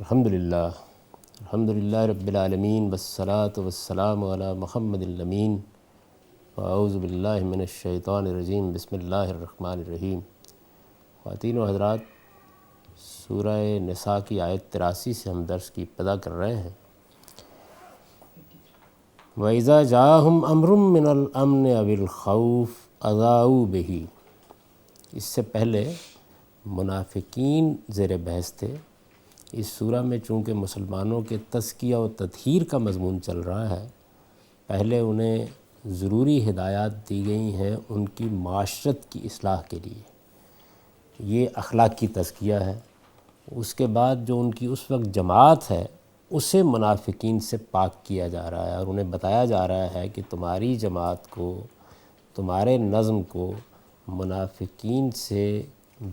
الحمدللہ رب العالمین والصلاة والسلام علی محمد الامین واعوذ باللہ من الشیطان الرجیم بسم اللہ الرحمن الرحیم۔ خواتین و حضرات، سورہ نساء کی آیت 83 سے ہم درس کی ابتدا کر رہے ہیں۔ وَإِذَا جَاءَهُمْ أَمْرٌ مِّنَ الْأَمْنِ أَوِ الْخَوْفِ أَذَاعُوا بِهِ۔ اس سے پہلے منافقین زیر بحث تھے۔ اس سورہ میں چونکہ مسلمانوں کے تزکیہ و تطہیر کا مضمون چل رہا ہے، پہلے انہیں ضروری ہدایات دی گئی ہیں ان کی معاشرت کی اصلاح کے لیے، یہ اخلاق کی تزکیہ ہے۔ اس کے بعد جو ان کی اس وقت جماعت ہے اسے منافقین سے پاک کیا جا رہا ہے، اور انہیں بتایا جا رہا ہے کہ تمہاری جماعت کو، تمہارے نظم کو منافقین سے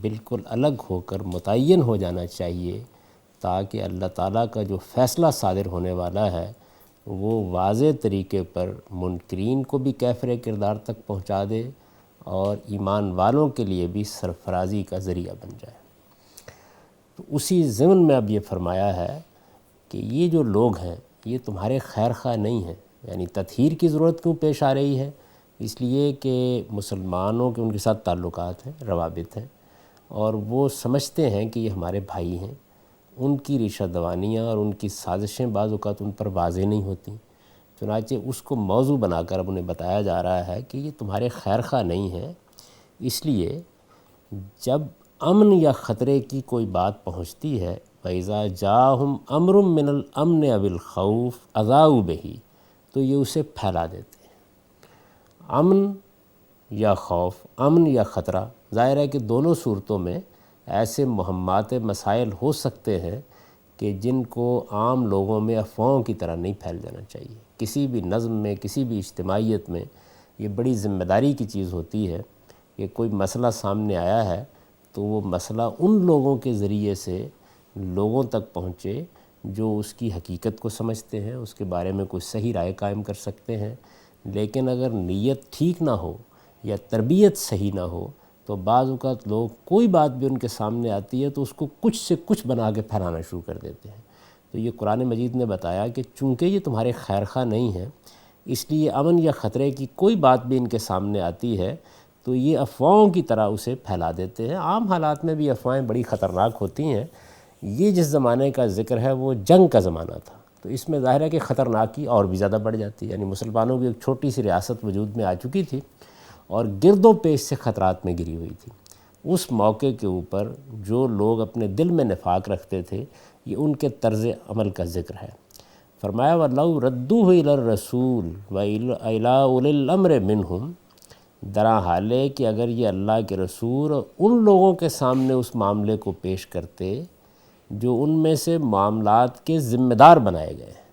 بالکل الگ ہو کر متعین ہو جانا چاہیے، تاکہ اللہ تعالیٰ کا جو فیصلہ صادر ہونے والا ہے وہ واضح طریقے پر منکرین کو بھی کیفر کردار تک پہنچا دے اور ایمان والوں کے لیے بھی سرفرازی کا ذریعہ بن جائے۔ تو اسی ضمن میں اب یہ فرمایا ہے کہ یہ جو لوگ ہیں یہ تمہارے خیر خواہ نہیں ہیں، یعنی تطہیر کی ضرورت کیوں پیش آ رہی ہے؟ اس لیے کہ مسلمانوں کے ان کے ساتھ تعلقات ہیں، روابط ہیں، اور وہ سمجھتے ہیں کہ یہ ہمارے بھائی ہیں۔ ان کی ریشہ دوانیاں اور ان کی سازشیں بعض اوقات ان پر واضح نہیں ہوتیں، چنانچہ اس کو موضوع بنا کر اب انہیں بتایا جا رہا ہے کہ یہ تمہارے خیر خواہ نہیں ہیں۔ اس لیے جب امن یا خطرے کی کوئی بات پہنچتی ہے، وَإِذَا جَاءَهُمْ أَمْرٌ مِّنَ الْأَمْنِ أَوِ الْخَوْفِ أَذَاعُوا بِهِ، تو یہ اسے پھیلا دیتے ہیں۔ امن یا خوف، امن یا خطرہ، ظاہر ہے کہ دونوں صورتوں میں ایسے مہمات مسائل ہو سکتے ہیں کہ جن کو عام لوگوں میں افواہوں کی طرح نہیں پھیل جانا چاہیے۔ کسی بھی نظم میں، کسی بھی اجتماعیت میں یہ بڑی ذمہ داری کی چیز ہوتی ہے کہ کوئی مسئلہ سامنے آیا ہے تو وہ مسئلہ ان لوگوں کے ذریعے سے لوگوں تک پہنچے جو اس کی حقیقت کو سمجھتے ہیں، اس کے بارے میں کوئی صحیح رائے قائم کر سکتے ہیں۔ لیکن اگر نیت ٹھیک نہ ہو یا تربیت صحیح نہ ہو تو بعض اوقات لوگ کوئی بات بھی ان کے سامنے آتی ہے تو اس کو کچھ سے کچھ بنا کے پھیلانا شروع کر دیتے ہیں۔ تو یہ قرآن مجید نے بتایا کہ چونکہ یہ تمہارے خیر خواہ نہیں ہیں، اس لیے امن یا خطرے کی کوئی بات بھی ان کے سامنے آتی ہے تو یہ افواہوں کی طرح اسے پھیلا دیتے ہیں۔ عام حالات میں بھی افواہیں بڑی خطرناک ہوتی ہیں۔ یہ جس زمانے کا ذکر ہے وہ جنگ کا زمانہ تھا، تو اس میں ظاہر ہے کہ خطرناکی اور بھی زیادہ بڑھ جاتی ہے۔ یعنی مسلمانوں کی ایک چھوٹی سی ریاست وجود میں آ چکی تھی اور گرد و پیش سے خطرات میں گری ہوئی تھی۔ اس موقع کے اوپر جو لوگ اپنے دل میں نفاق رکھتے تھے، یہ ان کے طرز عمل کا ذکر ہے۔ فرمایا وَلَوْ رَدُّوهُ إِلَى الرَّسُولِ وَإِلَى أُولِي الْأَمْرِ مِنْهُمْ، درا حال ہے کہ اگر یہ اللہ کے رسول ان لوگوں کے سامنے اس معاملے کو پیش کرتے جو ان میں سے معاملات کے ذمہ دار بنائے گئے ہیں،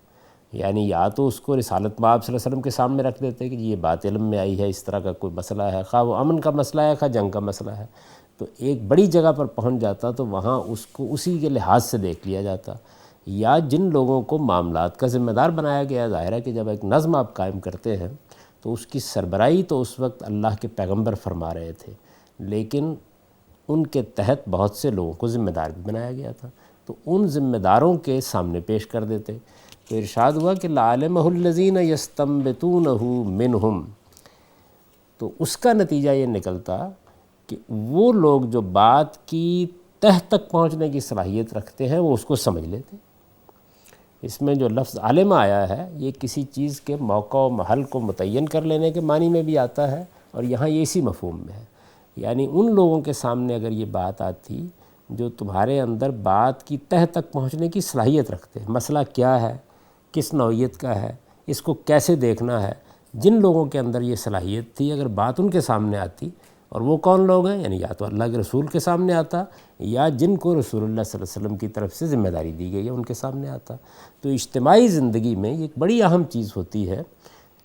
یعنی یا تو اس کو رسالت مآب صلی اللہ علیہ وسلم کے سامنے رکھ دیتے کہ یہ بات علم میں آئی ہے، اس طرح کا کوئی مسئلہ ہے، خواہ وہ امن کا مسئلہ ہے خواہ جنگ کا مسئلہ ہے، تو ایک بڑی جگہ پر پہنچ جاتا تو وہاں اس کو اسی کے لحاظ سے دیکھ لیا جاتا۔ یا جن لوگوں کو معاملات کا ذمہ دار بنایا گیا، ظاہر ہے کہ جب ایک نظم آپ قائم کرتے ہیں تو اس کی سربراہی تو اس وقت اللہ کے پیغمبر فرما رہے تھے، لیکن ان کے تحت بہت سے لوگوں کو ذمہ دار بھی بنایا گیا تھا، تو ان ذمہ داروں کے سامنے پیش کر دیتے۔ تو ارشاد ہوا کہ لَعَلِمَهُ الَّذِينَ يَسْتَنبِطُونَهُ مِنْهُمْ، تو اس کا نتیجہ یہ نکلتا کہ وہ لوگ جو بات کی تہ تک پہنچنے کی صلاحیت رکھتے ہیں وہ اس کو سمجھ لیتے۔ اس میں جو لفظ عالم آیا ہے یہ کسی چیز کے موقع و محل کو متعین کر لینے کے معنی میں بھی آتا ہے، اور یہاں یہ اسی مفہوم میں ہے۔ یعنی ان لوگوں کے سامنے اگر یہ بات آتی جو تمہارے اندر بات کی تہ تک پہنچنے کی صلاحیت رکھتے ہیں، مسئلہ کیا ہے، کس نوعیت کا ہے، اس کو کیسے دیکھنا ہے، جن لوگوں کے اندر یہ صلاحیت تھی اگر بات ان کے سامنے آتی، اور وہ کون لوگ ہیں، یعنی یا تو اللہ کے رسول کے سامنے آتا یا جن کو رسول اللہ صلی اللہ علیہ وسلم کی طرف سے ذمہ داری دی گئی ہے ان کے سامنے آتا۔ تو اجتماعی زندگی میں یہ ایک بڑی اہم چیز ہوتی ہے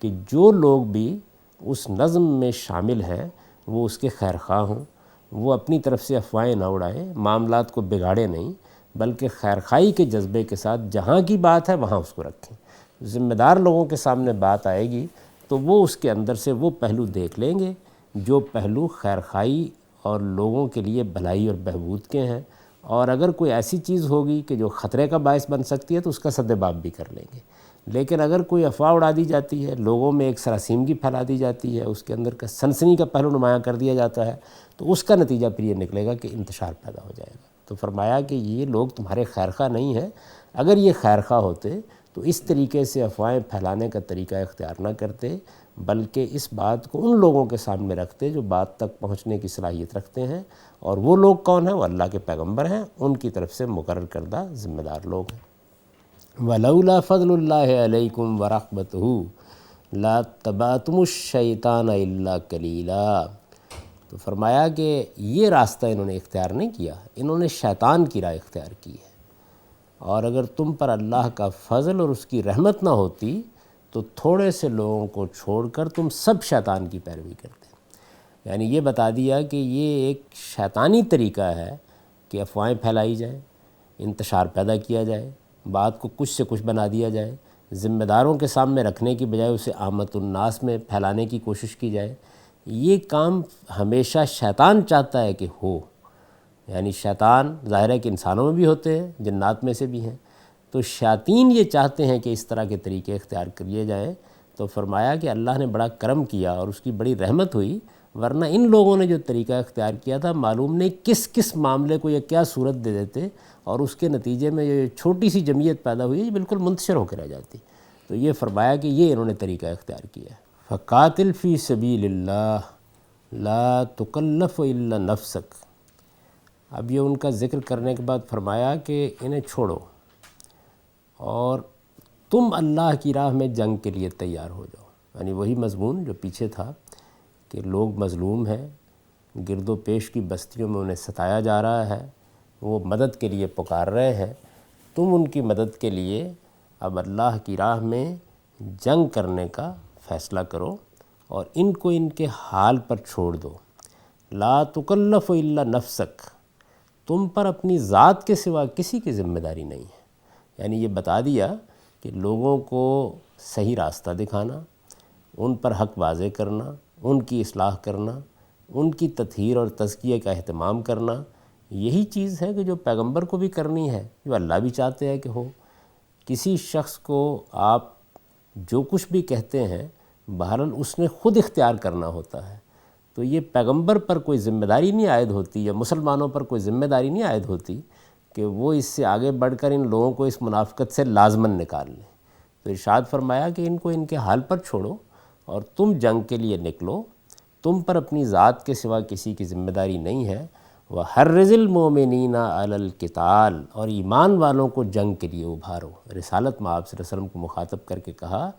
کہ جو لوگ بھی اس نظم میں شامل ہیں وہ اس کے خیر خواہ ہوں، وہ اپنی طرف سے افواہیں نہ اڑائیں، معاملات کو بگاڑے نہیں، بلکہ خیر خواہی کے جذبے کے ساتھ جہاں کی بات ہے وہاں اس کو رکھیں۔ ذمہ دار لوگوں کے سامنے بات آئے گی تو وہ اس کے اندر سے وہ پہلو دیکھ لیں گے جو پہلو خیر خواہی اور لوگوں کے لیے بھلائی اور بہبود کے ہیں، اور اگر کوئی ایسی چیز ہوگی کہ جو خطرے کا باعث بن سکتی ہے تو اس کا سدباب بھی کر لیں گے۔ لیکن اگر کوئی افواہ اڑا دی جاتی ہے، لوگوں میں ایک سراسیمگی پھیلا دی جاتی ہے، اس کے اندر کا سنسنی کا پہلو نمایاں کر دیا جاتا ہے، تو اس کا نتیجہ پھر یہ نکلے گا کہ انتشار پیدا ہو جائے گا۔ تو فرمایا کہ یہ لوگ تمہارے خیرخواہ نہیں ہیں، اگر یہ خیرخواہ ہوتے تو اس طریقے سے افواہیں پھیلانے کا طریقہ اختیار نہ کرتے، بلکہ اس بات کو ان لوگوں کے سامنے رکھتے جو بات تک پہنچنے کی صلاحیت رکھتے ہیں، اور وہ لوگ کون ہیں؟ وہ اللہ کے پیغمبر ہیں، ان کی طرف سے مقرر کردہ ذمہ دار لوگ ہیں۔ وَلَوْلَا فَضْلُ اللَّهِ عَلَيْكُمْ وَرَحْمَتُهُ لَاتَّبَعْتُمُ الشَّيْطَانَ إِلَّا قَلِيلًا۔ تو فرمایا کہ یہ راستہ انہوں نے اختیار نہیں کیا، انہوں نے شیطان کی راہ اختیار کی ہے، اور اگر تم پر اللہ کا فضل اور اس کی رحمت نہ ہوتی تو تھوڑے سے لوگوں کو چھوڑ کر تم سب شیطان کی پیروی کرتے۔ یعنی یہ بتا دیا کہ یہ ایک شیطانی طریقہ ہے کہ افواہیں پھیلائی جائیں، انتشار پیدا کیا جائے، بات کو کچھ سے کچھ بنا دیا جائے، ذمہ داروں کے سامنے رکھنے کی بجائے اسے عامت الناس میں پھیلانے کی کوشش کی جائے۔ یہ کام ہمیشہ شیطان چاہتا ہے کہ ہو، یعنی شیطان ظاہر ہے کہ انسانوں میں بھی ہوتے ہیں، جنات میں سے بھی ہیں، تو شیاطین یہ چاہتے ہیں کہ اس طرح کے طریقے اختیار کیے جائیں۔ تو فرمایا کہ اللہ نے بڑا کرم کیا اور اس کی بڑی رحمت ہوئی، ورنہ ان لوگوں نے جو طریقہ اختیار کیا تھا معلوم نہیں کس کس معاملے کو یہ کیا صورت دے دیتے، اور اس کے نتیجے میں یہ چھوٹی سی جمعیت پیدا ہوئی یہ بالکل منتشر ہو کے رہ جاتی۔ تو یہ فرمایا کہ یہ انہوں نے طریقہ اختیار کیا ہے۔ فَقَاتِلْ فِي سَبِيلِ اللَّهِ لَا تُكَلَّفُ إِلَّا نَفْسَكَ۔ اب یہ ان کا ذکر کرنے کے بعد فرمایا کہ انہیں چھوڑو اور تم اللہ کی راہ میں جنگ کے لیے تیار ہو جاؤ۔ یعنی وہی مضمون جو پیچھے تھا کہ لوگ مظلوم ہیں، گرد و پیش کی بستیوں میں انہیں ستایا جا رہا ہے، وہ مدد کے لیے پکار رہے ہیں، تم ان کی مدد کے لیے اب اللہ کی راہ میں جنگ کرنے کا فیصلہ کرو اور ان کو ان کے حال پر چھوڑ دو۔ لا تکلف الا نفسک، تم پر اپنی ذات کے سوا کسی کی ذمہ داری نہیں ہے۔ یعنی یہ بتا دیا کہ لوگوں کو صحیح راستہ دکھانا، ان پر حق واضح کرنا، ان کی اصلاح کرنا، ان کی تطہیر اور تزکیہ کا اہتمام کرنا، یہی چیز ہے کہ جو پیغمبر کو بھی کرنی ہے، جو اللہ بھی چاہتے ہیں کہ ہو۔ کسی شخص کو آپ جو کچھ بھی کہتے ہیں بہرحال اس نے خود اختیار کرنا ہوتا ہے، تو یہ پیغمبر پر کوئی ذمہ داری نہیں عائد ہوتی یا مسلمانوں پر کوئی ذمہ داری نہیں عائد ہوتی کہ وہ اس سے آگے بڑھ کر ان لوگوں کو اس منافقت سے لازماً نکال لیں۔ تو ارشاد فرمایا کہ ان کو ان کے حال پر چھوڑو اور تم جنگ کے لیے نکلو، تم پر اپنی ذات کے سوا کسی کی ذمہ داری نہیں ہے۔ وَحَرِّضِ الْمُؤْمِنِينَ عَلَى الْقِتَالِ، اور ایمان والوں کو جنگ کے لیے ابھارو۔ رسالت میں آپ صلی اللہ علیہ وسلم کو مخاطب کر کے کہا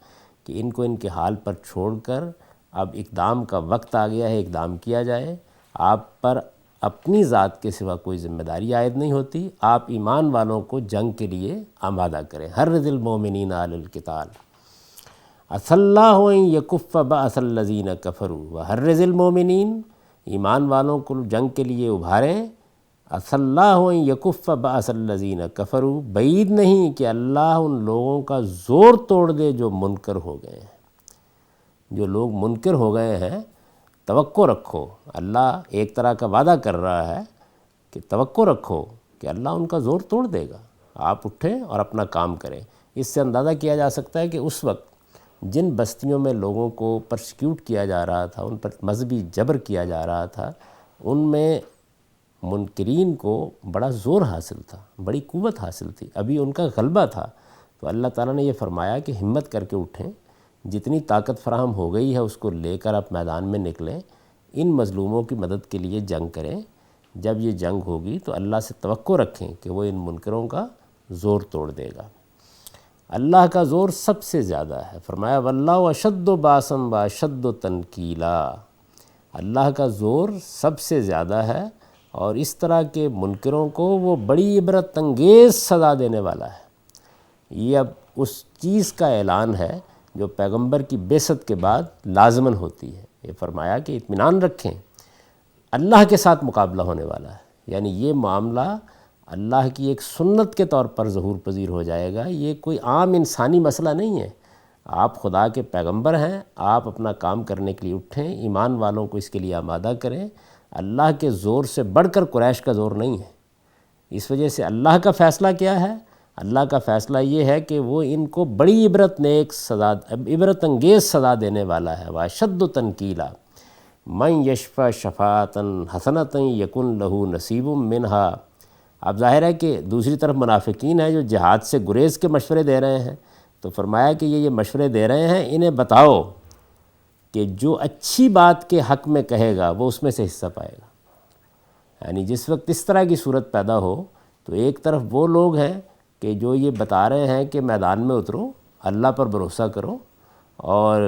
کہ ان کو ان کے حال پر چھوڑ کر اب اقدام کا وقت آ گیا ہے، اقدام کیا جائے۔ آپ پر اپنی ذات کے سوا کوئی ذمہ داری عائد نہیں ہوتی، آپ ایمان والوں کو جنگ کے لیے آمادہ کریں۔ حَرِّضِ الْمُؤْمِنِينَ عَلَى الْقِتَالِ عَسَى اللَّهُ أَن يَكُفَّ بَأْسَ الَّذِينَ كَفَرُوا وَحَرِّضِ الْمُؤْمِنِينَ، ایمان والوں کو جنگ کے لیے ابھاریں۔ عَسَى اللَّهُ أَن يَكُفَّ بَأْسَ الَّذِينَ كَفَرُوا، بعید نہیں کہ اللہ ان لوگوں کا زور توڑ دے جو منکر ہو گئے ہیں۔ جو لوگ منکر ہو گئے ہیں توقع رکھو، اللہ ایک طرح کا وعدہ کر رہا ہے کہ توقع رکھو کہ اللہ ان کا زور توڑ دے گا، آپ اٹھیں اور اپنا کام کریں۔ اس سے اندازہ کیا جا سکتا ہے کہ اس وقت جن بستیوں میں لوگوں کو پرسیکیوٹ کیا جا رہا تھا، ان پر مذہبی جبر کیا جا رہا تھا، ان میں منکرین کو بڑا زور حاصل تھا، بڑی قوت حاصل تھی، ابھی ان کا غلبہ تھا۔ تو اللہ تعالیٰ نے یہ فرمایا کہ ہمت کر کے اٹھیں، جتنی طاقت فراہم ہو گئی ہے اس کو لے کر آپ میدان میں نکلیں، ان مظلوموں کی مدد کے لیے جنگ کریں۔ جب یہ جنگ ہوگی تو اللہ سے توقع رکھیں کہ وہ ان منکروں کا زور توڑ دے گا۔ اللہ کا زور سب سے زیادہ ہے، فرمایا وَاللَّهُ أَشَدُّ بَأْسًا وَأَشَدُّ تَنْكِيلًا، اللہ کا زور سب سے زیادہ ہے اور اس طرح کے منکروں کو وہ بڑی عبرت انگیز سزا دینے والا ہے۔ یہ اب اس چیز کا اعلان ہے جو پیغمبر کی بعثت کے بعد لازماً ہوتی ہے۔ یہ فرمایا کہ اطمینان رکھیں، اللہ کے ساتھ مقابلہ ہونے والا ہے، یعنی یہ معاملہ اللہ کی ایک سنت کے طور پر ظہور پذیر ہو جائے گا، یہ کوئی عام انسانی مسئلہ نہیں ہے۔ آپ خدا کے پیغمبر ہیں، آپ اپنا کام کرنے کے لیے اٹھیں، ایمان والوں کو اس کے لیے آمادہ کریں۔ اللہ کے زور سے بڑھ کر قریش کا زور نہیں ہے، اس وجہ سے اللہ کا فیصلہ کیا ہے؟ اللہ کا فیصلہ یہ ہے کہ وہ ان کو بڑی عبرت انگیز سزا دینے والا ہے۔ واشد تنکیلا من یشفع شفاعۃ حسنۃ یکن لہ نصیب منہا۔ اب ظاہر ہے کہ دوسری طرف منافقین ہیں جو جہاد سے گریز کے مشورے دے رہے ہیں، تو فرمایا کہ یہ مشورے دے رہے ہیں، انہیں بتاؤ کہ جو اچھی بات کے حق میں کہے گا وہ اس میں سے حصہ پائے گا۔ یعنی جس وقت اس طرح کی صورت پیدا ہو تو ایک طرف وہ لوگ ہیں کہ جو یہ بتا رہے ہیں کہ میدان میں اترو، اللہ پر بھروسہ کرو اور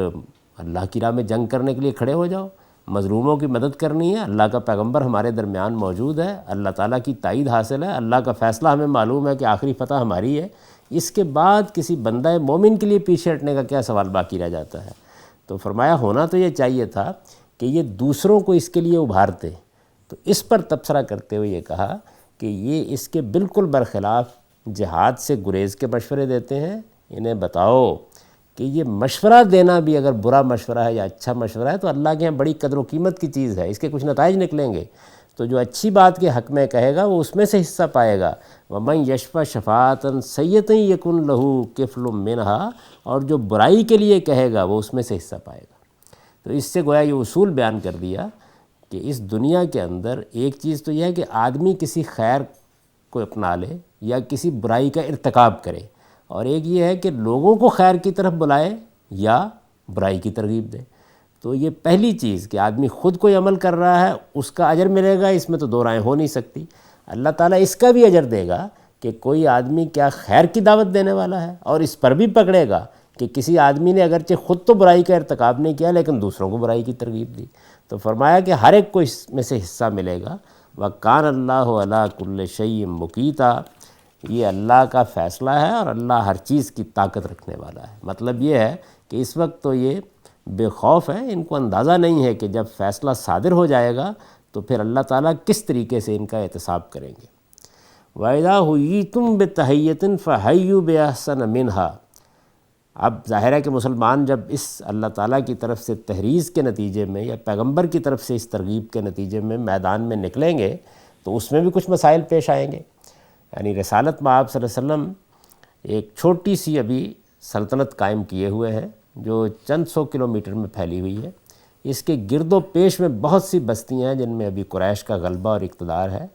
اللہ کی راہ میں جنگ کرنے کے لیے کھڑے ہو جاؤ، مظلوموں کی مدد کرنی ہے، اللہ کا پیغمبر ہمارے درمیان موجود ہے، اللہ تعالیٰ کی تائید حاصل ہے، اللہ کا فیصلہ ہمیں معلوم ہے کہ آخری فتح ہماری ہے، اس کے بعد کسی بندہ مومن کے لیے پیچھے ہٹنے کا کیا سوال باقی رہ جاتا ہے؟ تو فرمایا ہونا تو یہ چاہیے تھا کہ یہ دوسروں کو اس کے لیے ابھارتے۔ تو اس پر تبصرہ کرتے ہوئے یہ کہا کہ یہ اس کے بالکل برخلاف جہاد سے گریز کے مشورے دیتے ہیں۔ انہیں بتاؤ کہ یہ مشورہ دینا بھی اگر برا مشورہ ہے یا اچھا مشورہ ہے تو اللہ کے یہاں بڑی قدر و قیمت کی چیز ہے، اس کے کچھ نتائج نکلیں گے۔ تو جو اچھی بات کے حق میں کہے گا وہ اس میں سے حصہ پائے گا۔ وَمَن یشفع شفاعۃ سیئۃ یکن لہ کفل منہا، اور جو برائی کے لیے کہے گا وہ اس میں سے حصہ پائے گا۔ تو اس سے گویا یہ اصول بیان کر دیا کہ اس دنیا کے اندر ایک چیز تو یہ ہے کہ آدمی کسی خیر کو اپنا لے یا کسی برائی کا ارتکاب کرے، اور ایک یہ ہے کہ لوگوں کو خیر کی طرف بلائے یا برائی کی ترغیب دے۔ تو یہ پہلی چیز کہ آدمی خود کوئی عمل کر رہا ہے اس کا اجر ملے گا، اس میں تو دو رائیں ہو نہیں سکتی۔ اللہ تعالیٰ اس کا بھی اجر دے گا کہ کوئی آدمی کیا خیر کی دعوت دینے والا ہے، اور اس پر بھی پکڑے گا کہ کسی آدمی نے اگرچہ خود تو برائی کا ارتکاب نہیں کیا لیکن دوسروں کو برائی کی ترغیب دی۔ تو فرمایا کہ ہر ایک کو اس میں سے حصہ ملے گا۔ وَكَانَ اللَّهُ عَلَىٰ كُلِّ شَيْءٍ مُقِیتًا، یہ اللہ کا فیصلہ ہے اور اللہ ہر چیز کی طاقت رکھنے والا ہے۔ مطلب یہ ہے کہ اس وقت تو یہ بے خوف ہے، ان کو اندازہ نہیں ہے کہ جب فیصلہ صادر ہو جائے گا تو پھر اللہ تعالیٰ کس طریقے سے ان کا احتساب کریں گے۔ وَإِذَا حُيِّيتُم بِتَحِيَّةٍ فَحَيُّوا بِأَحْسَنَ مِنْهَا۔ اب ظاہر ہے کہ مسلمان جب اس اللہ تعالیٰ کی طرف سے تحریض کے نتیجے میں یا پیغمبر کی طرف سے اس ترغیب کے نتیجے میں میدان میں نکلیں گے تو اس میں بھی کچھ مسائل پیش آئیں گے۔ یعنی رسالت میں آپ صلی اللہ علیہ وسلم ایک چھوٹی سی ابھی سلطنت قائم کیے ہوئے ہیں جو چند سو کلومیٹر میں پھیلی ہوئی ہے۔ اس کے گرد و پیش میں بہت سی بستیاں ہیں جن میں ابھی قریش کا غلبہ اور اقتدار ہے۔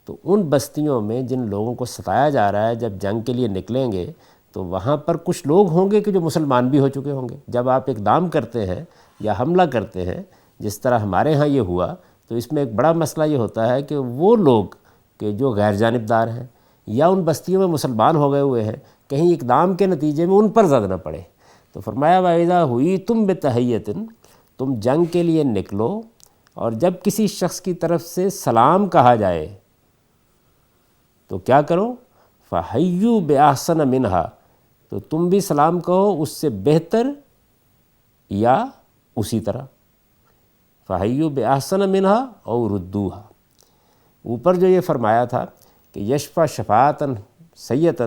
تو ان بستیوں میں جن لوگوں کو ستایا جا رہا ہے جب جنگ کے لیے نکلیں گے تو وہاں پر کچھ لوگ ہوں گے کہ جو مسلمان بھی ہو چکے ہوں گے۔ جب آپ اقدام کرتے ہیں یا حملہ کرتے ہیں جس طرح ہمارے ہاں یہ ہوا، تو اس میں ایک بڑا مسئلہ یہ ہوتا ہے کہ وہ لوگ کہ جو غیر جانبدار ہیں یا ان بستیوں میں مسلمان ہو گئے ہوئے ہیں کہیں اقدام کے نتیجے میں ان پر زد نہ پڑے۔ تو فرمایا وَإِذَا حُيِّيتُم بِتَحِيَّةٍ، تم جنگ کے لیے نکلو اور جب کسی شخص کی طرف سے سلام کہا جائے تو کیا کرو؟ فَحَيُّوا بِأَحْسَنَ مِنْهَا، تو تم بھی سلام کہو اس سے بہتر یا اسی طرح۔ فَحَيُّوا بِأَحْسَنَ مِنْهَا أَوْ رُدُّوهَا۔ اوپر جو یہ فرمایا تھا کہ یشفع شفاعۃ سیئۃ،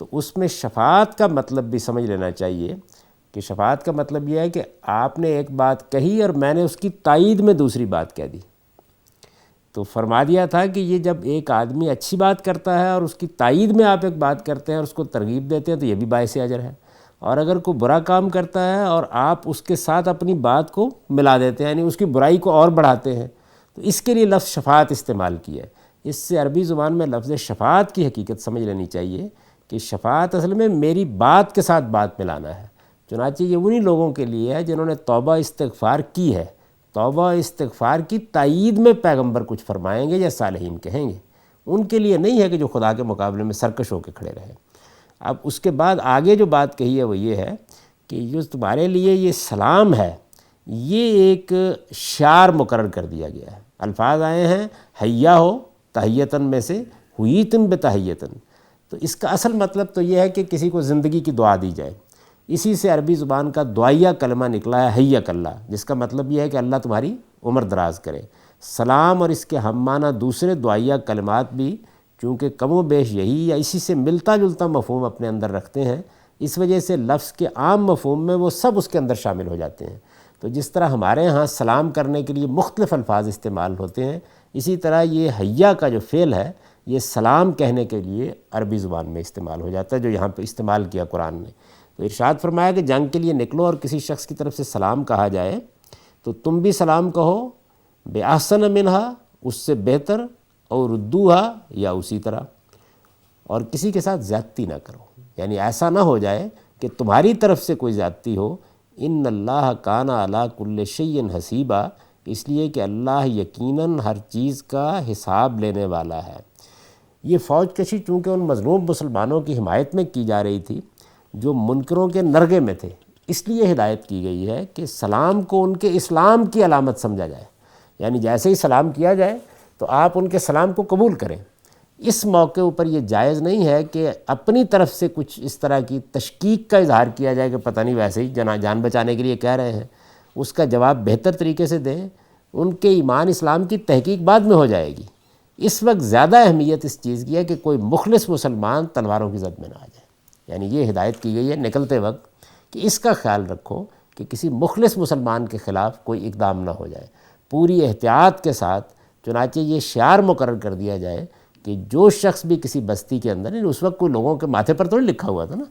تو اس میں شفاعت کا مطلب بھی سمجھ لینا چاہیے کہ شفاعت کا مطلب یہ ہے کہ آپ نے ایک بات کہی اور میں نے اس کی تائید میں دوسری بات کہہ دی۔ تو فرما دیا تھا کہ یہ جب ایک آدمی اچھی بات کرتا ہے اور اس کی تائید میں آپ ایک بات کرتے ہیں اور اس کو ترغیب دیتے ہیں تو یہ بھی باعث اجر ہے، اور اگر کوئی برا کام کرتا ہے اور آپ اس کے ساتھ اپنی بات کو ملا دیتے ہیں یعنی اس کی برائی کو اور بڑھاتے ہیں، تو اس کے لیے لفظ شفاعت استعمال کیا ہے۔ اس سے عربی زبان میں لفظ شفاعت کی حقیقت سمجھ لینی چاہیے کہ شفاعت اصل میں میری بات کے ساتھ بات ملانا ہے۔ چنانچہ یہ انہی لوگوں کے لیے ہے جنہوں نے توبہ استغفار کی ہے۔ توبہ استغفار کی تائید میں پیغمبر کچھ فرمائیں گے یا صالحین کہیں گے، ان کے لیے نہیں ہے کہ جو خدا کے مقابلے میں سرکش ہو کے کھڑے رہیں۔ اب اس کے بعد آگے جو بات کہی ہے وہ یہ ہے کہ جو تمہارے لیے یہ سلام ہے یہ ایک شعار مقرر کر دیا گیا ہے۔ الفاظ آئے ہیں حیا ہو تحیتاً میں سے، حییتم بتحیتاً، تو اس کا اصل مطلب تو یہ ہے کہ کسی کو زندگی کی دعا دی جائے۔ اسی سے عربی زبان کا دعائیہ کلمہ نکلا ہے حیک اللہ، جس کا مطلب یہ ہے کہ اللہ تمہاری عمر دراز کرے۔ سلام اور اس کے ہم معنی دوسرے دعائیہ کلمات بھی چونکہ کم و بیش یہی یا اسی سے ملتا جلتا مفہوم اپنے اندر رکھتے ہیں، اس وجہ سے لفظ کے عام مفہوم میں وہ سب اس کے اندر شامل ہو جاتے ہیں۔ تو جس طرح ہمارے ہاں سلام کرنے کے لیے مختلف الفاظ استعمال ہوتے ہیں، اسی طرح یہ حیا کا جو فعل ہے یہ سلام کہنے کے لیے عربی زبان میں استعمال ہو جاتا ہے، جو یہاں پہ استعمال کیا قرآن نے۔ تو ارشاد فرمایا کہ جنگ کے لیے نکلو اور کسی شخص کی طرف سے سلام کہا جائے تو تم بھی سلام کہو بِأَحْسَنَ مِنْهَا، اس سے بہتر، اور ردوہا، یا اسی طرح، اور کسی کے ساتھ زیادتی نہ کرو، یعنی ایسا نہ ہو جائے کہ تمہاری طرف سے کوئی زیادتی ہو۔ ان اللہ کان علی کل شیء حسیبا، اس لیے کہ اللہ یقیناً ہر چیز کا حساب لینے والا ہے۔ یہ فوج کشی چونکہ ان مظلوم مسلمانوں کی حمایت میں کی جا رہی تھی جو منکروں کے نرغے میں تھے، اس لیے ہدایت کی گئی ہے کہ سلام کو ان کے اسلام کی علامت سمجھا جائے، یعنی جیسے ہی سلام کیا جائے تو آپ ان کے سلام کو قبول کریں۔ اس موقع پر یہ جائز نہیں ہے کہ اپنی طرف سے کچھ اس طرح کی تشکیک کا اظہار کیا جائے کہ پتہ نہیں ویسے ہی جان بچانے کے لیے کہہ رہے ہیں۔ اس کا جواب بہتر طریقے سے دیں، ان کے ایمان اسلام کی تحقیق بعد میں ہو جائے گی۔ اس وقت زیادہ اہمیت اس چیز کی ہے کہ کوئی مخلص مسلمان تلواروں کی زد میں نہ آ جائے، یعنی یہ ہدایت کی گئی ہے نکلتے وقت کہ اس کا خیال رکھو کہ کسی مخلص مسلمان کے خلاف کوئی اقدام نہ ہو جائے، پوری احتیاط کے ساتھ۔ چنانچہ یہ شعار مقرر کر دیا جائے کہ جو شخص بھی کسی بستی کے اندر، یعنی اس وقت کوئی لوگوں کے ماتھے پر تھوڑی لکھا ہوا تھا نا،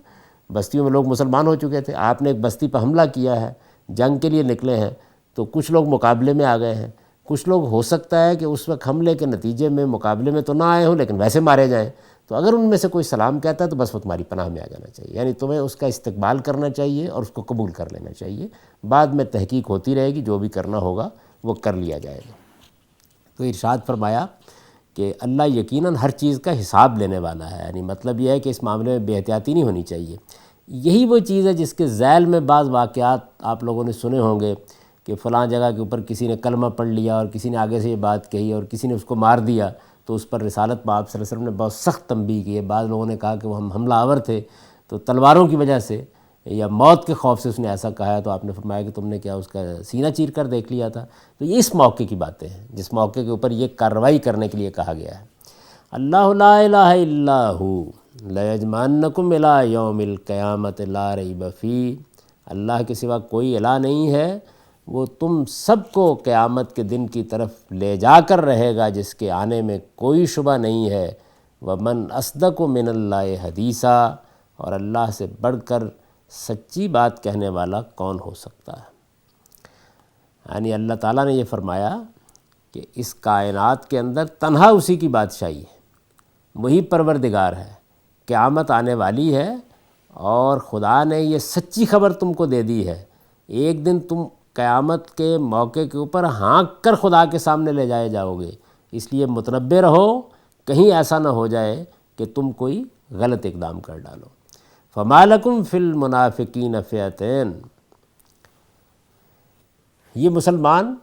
بستیوں میں لوگ مسلمان ہو چکے تھے، آپ نے ایک بستی پر حملہ کیا ہے، جنگ کے لیے نکلے ہیں، تو کچھ لوگ مقابلے میں آ گئے ہیں، کچھ لوگ ہو سکتا ہے کہ اس وقت حملے کے نتیجے میں مقابلے میں تو نہ آئے ہوں لیکن ویسے مارے جائیں، تو اگر ان میں سے کوئی سلام کہتا ہے تو بس وہ تمہاری پناہ میں آ جانا چاہیے، یعنی تمہیں اس کا استقبال کرنا چاہیے اور اس کو قبول کر لینا چاہیے۔ بعد میں تحقیق ہوتی رہے گی، جو بھی کرنا ہوگا وہ کر لیا جائے گا۔ تو ارشاد فرمایا کہ اللہ یقیناً ہر چیز کا حساب لینے والا ہے، یعنی مطلب یہ ہے کہ اس معاملے میں بے احتیاطی نہیں ہونی چاہیے۔ یہی وہ چیز ہے جس کے ذیل میں بعض واقعات آپ لوگوں نے سنے ہوں گے کہ فلاں جگہ کے اوپر کسی نے کلمہ پڑھ لیا اور کسی نے آگے سے یہ بات کہی اور کسی نے اس کو مار دیا، تو اس پر رسالت پاک صلی اللہ علیہ وسلم نے بہت سخت تنبیہ کی ہے۔ بعض لوگوں نے کہا کہ وہ ہم حملہ آور تھے تو تلواروں کی وجہ سے یا موت کے خوف سے اس نے ایسا کہا ہے، تو آپ نے فرمایا کہ تم نے کیا اس کا سینہ چیر کر دیکھ لیا تھا؟ تو یہ اس موقع کی باتیں ہیں جس موقع کے اوپر یہ کارروائی کرنے کے لیے کہا گیا ہے۔ اللہ لا الہ الا ہو لیجمعنکم الی یوم القیامت لا ریب فیہ، اللہ کے سوا کوئی الہ نہیں ہے، وہ تم سب کو قیامت کے دن کی طرف لے جا کر رہے گا جس کے آنے میں کوئی شبہ نہیں ہے۔ ومن اصدق من اللہ حدیثا، اور اللہ سے بڑھ کر سچی بات کہنے والا کون ہو سکتا ہے؟ یعنی اللہ تعالیٰ نے یہ فرمایا کہ اس کائنات کے اندر تنہا اسی کی بادشاہی ہے، وہی پروردگار ہے، قیامت آنے والی ہے اور خدا نے یہ سچی خبر تم کو دے دی ہے۔ ایک دن تم قیامت کے موقع کے اوپر ہانک کر خدا کے سامنے لے جائے جاؤ گے، اس لیے متنبہ رہو، کہیں ایسا نہ ہو جائے کہ تم کوئی غلط اقدام کر ڈالو۔ فما لکم فی المنافقین فئتین، یہ مسلمان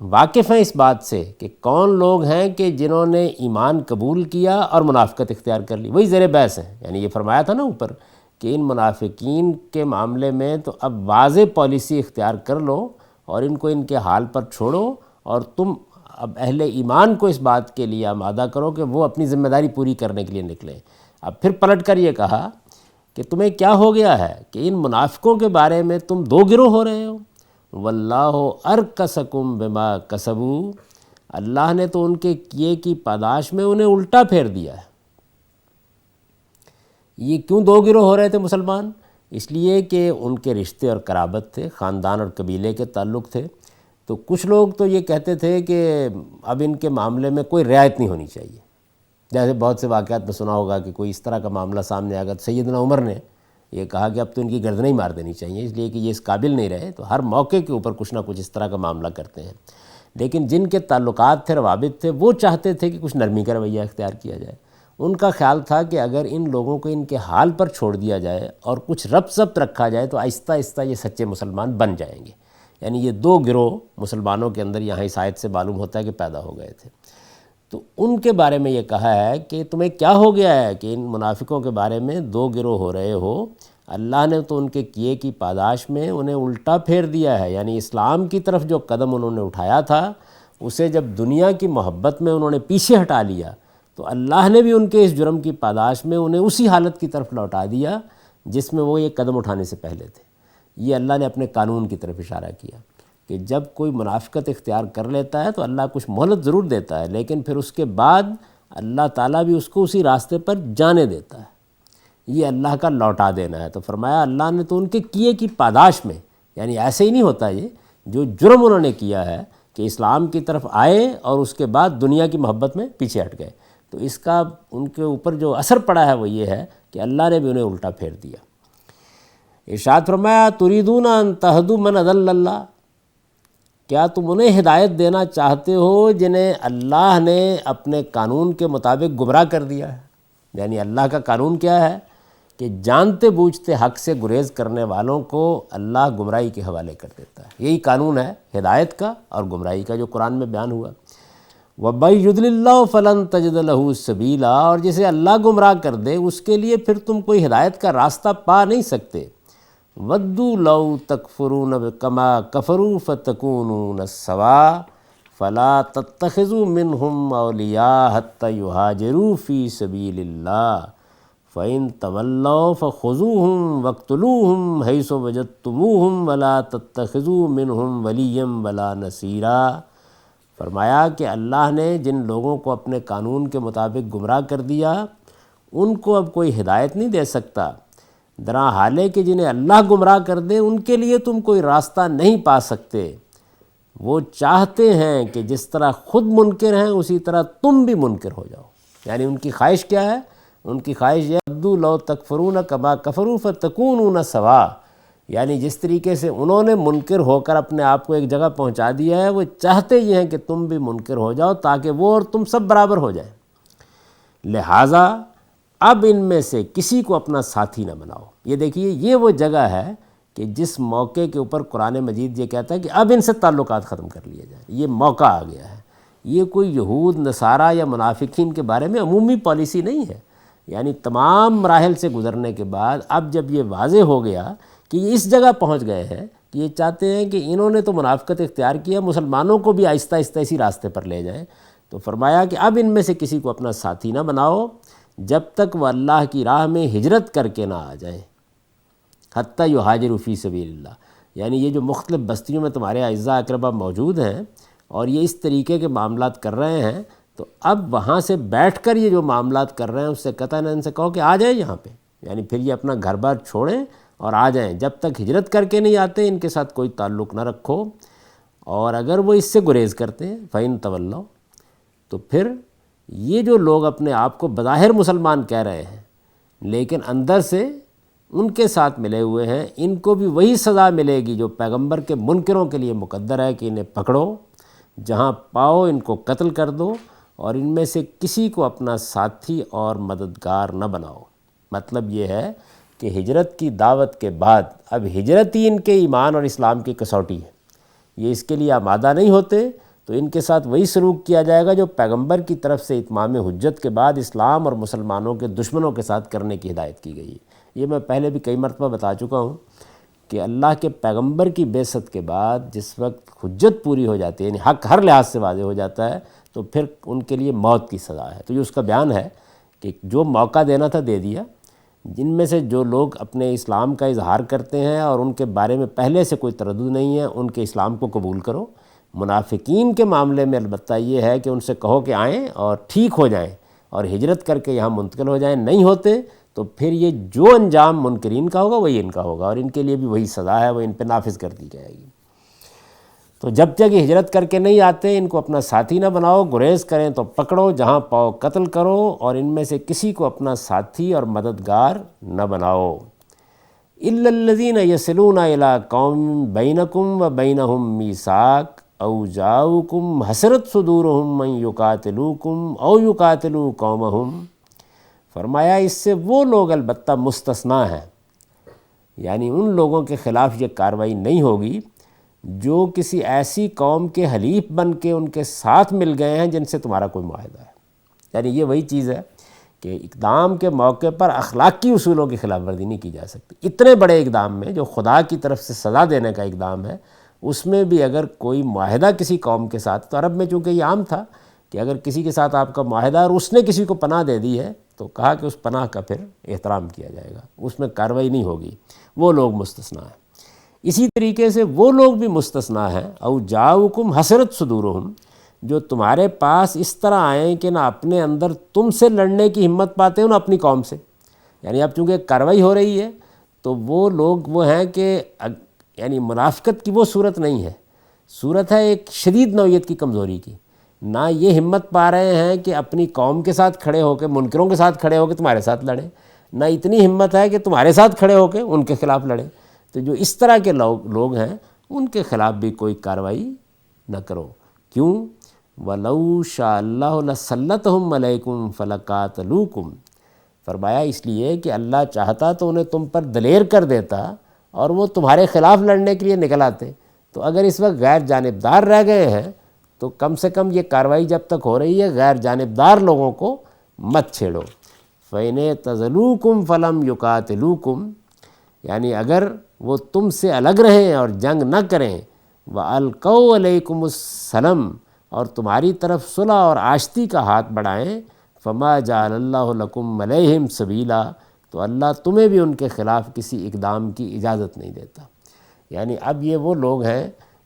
واقف ہیں اس بات سے کہ کون لوگ ہیں کہ جنہوں نے ایمان قبول کیا اور منافقت اختیار کر لی، وہی زیر بحث ہیں۔ یعنی یہ فرمایا تھا نا اوپر کہ ان منافقین کے معاملے میں تو اب واضح پالیسی اختیار کر لو اور ان کو ان کے حال پر چھوڑو، اور تم اب اہل ایمان کو اس بات کے لیے آمادہ کرو کہ وہ اپنی ذمہ داری پوری کرنے کے لیے نکلیں۔ اب پھر پلٹ کر یہ کہا کہ تمہیں کیا ہو گیا ہے کہ ان منافقوں کے بارے میں تم دو گروہ ہو رہے ہو؟ واللہ ارکسکم بما کسبوا، اللہ نے تو ان کے کیے کی پاداش میں انہیں الٹا پھیر دیا ہے۔ یہ کیوں دو گروہ ہو رہے تھے مسلمان؟ اس لیے کہ ان کے رشتے اور قرابت تھے، خاندان اور قبیلے کے تعلق تھے۔ تو کچھ لوگ تو یہ کہتے تھے کہ اب ان کے معاملے میں کوئی رعایت نہیں ہونی چاہیے، جیسے بہت سے واقعات میں سنا ہوگا کہ کوئی اس طرح کا معاملہ سامنے آ گیا، سیدنا عمر نے یہ کہا کہ اب تو ان کی گردنیں ہی مار دینی چاہیے، اس لیے کہ یہ اس قابل نہیں رہے۔ تو ہر موقع کے اوپر کچھ نہ کچھ اس طرح کا معاملہ کرتے ہیں، لیکن جن کے تعلقات تھے، روابط تھے، وہ چاہتے تھے کہ کچھ نرمی کا رویہ اختیار کیا جائے۔ ان کا خیال تھا کہ اگر ان لوگوں کو ان کے حال پر چھوڑ دیا جائے اور کچھ ربط ضبط رکھا جائے تو آہستہ آہستہ یہ سچے مسلمان بن جائیں گے۔ یعنی یہ دو گروہ مسلمانوں کے اندر یہاں اس آیت سے معلوم ہوتا ہے کہ پیدا ہو گئے تھے۔ تو ان کے بارے میں یہ کہا ہے کہ تمہیں کیا ہو گیا ہے کہ ان منافقوں کے بارے میں دو گروہ ہو رہے ہو؟ اللہ نے تو ان کے کیے کی پاداش میں انہیں الٹا پھیر دیا ہے، یعنی اسلام کی طرف جو قدم انہوں نے اٹھایا تھا اسے جب دنیا کی محبت میں انہوں نے پیچھے ہٹا لیا تو اللہ نے بھی ان کے اس جرم کی پاداش میں انہیں اسی حالت کی طرف لوٹا دیا جس میں وہ یہ قدم اٹھانے سے پہلے تھے۔ یہ اللہ نے اپنے قانون کی طرف اشارہ کیا کہ جب کوئی منافقت اختیار کر لیتا ہے تو اللہ کچھ مہلت ضرور دیتا ہے، لیکن پھر اس کے بعد اللہ تعالیٰ بھی اس کو اسی راستے پر جانے دیتا ہے۔ یہ اللہ کا لوٹا دینا ہے۔ تو فرمایا اللہ نے تو ان کے کیے کی پاداش میں، یعنی ایسے ہی نہیں ہوتا یہ جو جرم انہوں نے کیا ہے کہ اسلام کی طرف آئے اور اس کے بعد دنیا کی محبت میں پیچھے ہٹ گئے، تو اس کا ان کے اوپر جو اثر پڑا ہے وہ یہ ہے کہ اللہ نے بھی انہیں الٹا پھیر دیا۔ ارشاد فرمایا تریدون ان تہدوا من اضل اللہ، کیا تم انہیں ہدایت دینا چاہتے ہو جنہیں اللہ نے اپنے قانون کے مطابق گمراہ کر دیا ہے؟ یعنی اللہ کا قانون کیا ہے کہ جانتے بوجھتے حق سے گریز کرنے والوں کو اللہ گمراہی کے حوالے کر دیتا ہے۔ یہی قانون ہے ہدایت کا اور گمراہی کا جو قرآن میں بیان ہوا۔ وَمَن يُضْلِلِ اللَّهُ فَلَن تَجِدَ لَهُ سَبِيلًا، اور جسے اللہ گمراہ کر دے اس کے لیے پھر تم کوئی ہدایت کا راستہ پا نہیں سکتے۔ وَدُّوا لَوْ تَكْفُرُونَ كَمَا كَفَرُوا فَتَكُونُونَ سَوَاءً فَلَا تَتَّخِذُوا مِنْهُمْ أَوْلِيَاءَ حَتَّى يُهَاجِرُوا فِي سَبِيلِ اللَّهِ فَإِن تَوَلَّوْا فَخُذُوهُمْ وَاقْتُلُوهُمْ حَيْثُ وَجَدتُّمُوهُمْ وَلَا تَتَّخِذُوا مِنْهُمْ وَلِيًّا وَلَا نَصِيرًا۔ فرمایا کہ اللہ نے جن لوگوں کو اپنے قانون کے مطابق گمراہ کر دیا ان کو اب کوئی ہدایت نہیں دے سکتا، درا حالے کہ جنہیں اللہ گمراہ کر دے ان کے لیے تم کوئی راستہ نہیں پا سکتے۔ وہ چاہتے ہیں کہ جس طرح خود منکر ہیں اسی طرح تم بھی منکر ہو جاؤ، یعنی ان کی خواہش کیا ہے؟ ان کی خواہش یہ ودوا لو تکفرون کما کفروا فتکونون سواء، یعنی جس طریقے سے انہوں نے منکر ہو کر اپنے آپ کو ایک جگہ پہنچا دیا ہے وہ چاہتے یہ ہیں کہ تم بھی منکر ہو جاؤ تاکہ وہ اور تم سب برابر ہو جائیں۔ لہٰذا اب ان میں سے کسی کو اپنا ساتھی نہ بناؤ۔ یہ دیکھیے یہ وہ جگہ ہے کہ جس موقع کے اوپر قرآن مجید یہ کہتا ہے کہ اب ان سے تعلقات ختم کر لیے جائیں، یہ موقع آ گیا ہے۔ یہ کوئی یہود نصارہ یا منافقین کے بارے میں عمومی پالیسی نہیں ہے، یعنی تمام مراحل سے گزرنے کے بعد اب جب یہ واضح ہو گیا کہ یہ اس جگہ پہنچ گئے ہیں کہ یہ چاہتے ہیں کہ انہوں نے تو منافقت اختیار کیا، مسلمانوں کو بھی آہستہ آہستہ اسی راستے پر لے جائیں، تو فرمایا کہ اب ان میں سے کسی کو اپنا ساتھی نہ بناؤ جب تک وہ اللہ کی راہ میں ہجرت کر کے نہ آ جائیں، حتیٰ یہاجروا فی سبیل اللہ، یعنی یہ جو مختلف بستیوں میں تمہارے اعزاء اقربا موجود ہیں اور یہ اس طریقے کے معاملات کر رہے ہیں، تو اب وہاں سے بیٹھ کر یہ جو معاملات کر رہے ہیں اس سے قطعاً ان سے کہو کہ آ جائیں یہاں پہ، یعنی پھر یہ اپنا گھر بار چھوڑیں اور آ جائیں۔ جب تک ہجرت کر کے نہیں آتے ان کے ساتھ کوئی تعلق نہ رکھو، اور اگر وہ اس سے گریز کرتے ہیں فَإِن تَوَلَّوْا، تو پھر یہ جو لوگ اپنے آپ کو بظاہر مسلمان کہہ رہے ہیں لیکن اندر سے ان کے ساتھ ملے ہوئے ہیں، ان کو بھی وہی سزا ملے گی جو پیغمبر کے منکروں کے لیے مقدر ہے کہ انہیں پکڑو، جہاں پاؤ ان کو قتل کر دو اور ان میں سے کسی کو اپنا ساتھی اور مددگار نہ بناؤ۔ مطلب یہ ہے کہ ہجرت کی دعوت کے بعد اب ہجرت ہی ان کے ایمان اور اسلام کی کسوٹی ہے، یہ اس کے لیے آمادہ نہیں ہوتے تو ان کے ساتھ وہی سلوک کیا جائے گا جو پیغمبر کی طرف سے اتمام حجت کے بعد اسلام اور مسلمانوں کے دشمنوں کے ساتھ کرنے کی ہدایت کی گئی ہے۔ یہ میں پہلے بھی کئی مرتبہ بتا چکا ہوں کہ اللہ کے پیغمبر کی بعثت کے بعد جس وقت حجت پوری ہو جاتی ہے، یعنی حق ہر لحاظ سے واضح ہو جاتا ہے، تو پھر ان کے لیے موت کی سزا ہے۔ تو یہ اس کا بیان ہے کہ جو موقع دینا تھا دے دیا، جن میں سے جو لوگ اپنے اسلام کا اظہار کرتے ہیں اور ان کے بارے میں پہلے سے کوئی تردد نہیں ہے ان کے اسلام کو قبول کرو۔ منافقین کے معاملے میں البتہ یہ ہے کہ ان سے کہو کہ آئیں اور ٹھیک ہو جائیں اور ہجرت کر کے یہاں منتقل ہو جائیں، نہیں ہوتے تو پھر یہ جو انجام منکرین کا ہوگا وہی ان کا ہوگا اور ان کے لیے بھی وہی سزا ہے، وہ ان پہ نافذ کر دی جائے گی۔ تو جب تک یہ ہجرت کر کے نہیں آتے ان کو اپنا ساتھی نہ بناؤ، گریز کریں تو پکڑو، جہاں پاؤ قتل کرو، اور ان میں سے کسی کو اپنا ساتھی اور مددگار نہ بناؤ۔ إِلَّا الَّذِينَ يَصِلُونَ إِلَىٰ قَوْمٍ بَيْنَكُمْ وَبَيْنَهُمْ مِيثَاقٌ أَوْ جَاءُوكُمْ حَسِرَتْ صُدُورُهُمْ أَن يُقَاتِلُوكُمْ أَوْ يُقَاتِلُوا قَوْمَهُمْ۔ فرمایا اس سے وہ لوگ البتہ مستثنیٰ ہیں، یعنی ان لوگوں کے خلاف یہ کارروائی نہیں ہوگی جو کسی ایسی قوم کے حلیف بن کے ان کے ساتھ مل گئے ہیں جن سے تمہارا کوئی معاہدہ ہے۔ یعنی یہ وہی چیز ہے کہ اقدام کے موقع پر اخلاقی اصولوں کی خلاف ورزی نہیں کی جا سکتی۔ اتنے بڑے اقدام میں جو خدا کی طرف سے سزا دینے کا اقدام ہے، اس میں بھی اگر کوئی معاہدہ کسی قوم کے ساتھ، تو عرب میں چونکہ یہ عام تھا کہ اگر کسی کے ساتھ آپ کا معاہدہ اور اس نے کسی کو پناہ دے دی ہے تو کہا کہ اس پناہ کا پھر احترام کیا جائے گا، اس میں کارروائی نہیں ہوگی، وہ لوگ مستثنیٰ ہیں۔ اسی طریقے سے وہ لوگ بھی مستثنیٰ ہیں، او جاؤکم حسرت صدورہم، جو تمہارے پاس اس طرح آئیں کہ نہ اپنے اندر تم سے لڑنے کی ہمت پاتے ہو نہ اپنی قوم سے. یعنی اب چونکہ کارروائی ہو رہی ہے تو وہ لوگ وہ ہیں کہ یعنی منافقت کی وہ صورت نہیں ہے، صورت ہے ایک شدید نوعیت کی کمزوری کی. نہ یہ ہمت پا رہے ہیں کہ اپنی قوم کے ساتھ کھڑے ہو کے، منکروں کے ساتھ کھڑے ہو کے تمہارے ساتھ لڑیں، نہ اتنی ہمت ہے کہ تمہارے ساتھ کھڑے ہو کے ان کے خلاف لڑیں. تو جو اس طرح کے لوگ ہیں ان کے خلاف بھی کوئی کارروائی نہ کرو. کیوں؟ وَلَوْ شَاءَ اللَّهُ لَسَلَّطَهُمْ عَلَيْكُمْ فَلَقَاتَلُوكُمْ. فرمایا اس لیے کہ اللہ چاہتا تو انہیں تم پر دلیر کر دیتا اور وہ تمہارے خلاف لڑنے کے لیے نکل آتے. تو اگر اس وقت غیر جانبدار رہ گئے ہیں تو کم سے کم یہ کارروائی جب تک ہو رہی ہے غیر جانبدار لوگوں کو مت چھیڑو. فَإِنِ اعْتَزَلُوكُمْ فَلَمْ يُقَاتِلُوكُمْ. یعنی اگر وہ تم سے الگ رہیں اور جنگ نہ کریں، وَأَلْقَوْا عَلَيْكُمُ السَّلَمَ، اور تمہاری طرف صلح اور آشتی کا ہاتھ بڑھائیں، فَمَا جَعَلَ اللَّهُ لَكُمْ عَلَيْهِمْ سَبِيلًا، تو اللہ تمہیں بھی ان کے خلاف کسی اقدام کی اجازت نہیں دیتا. یعنی اب یہ وہ لوگ ہیں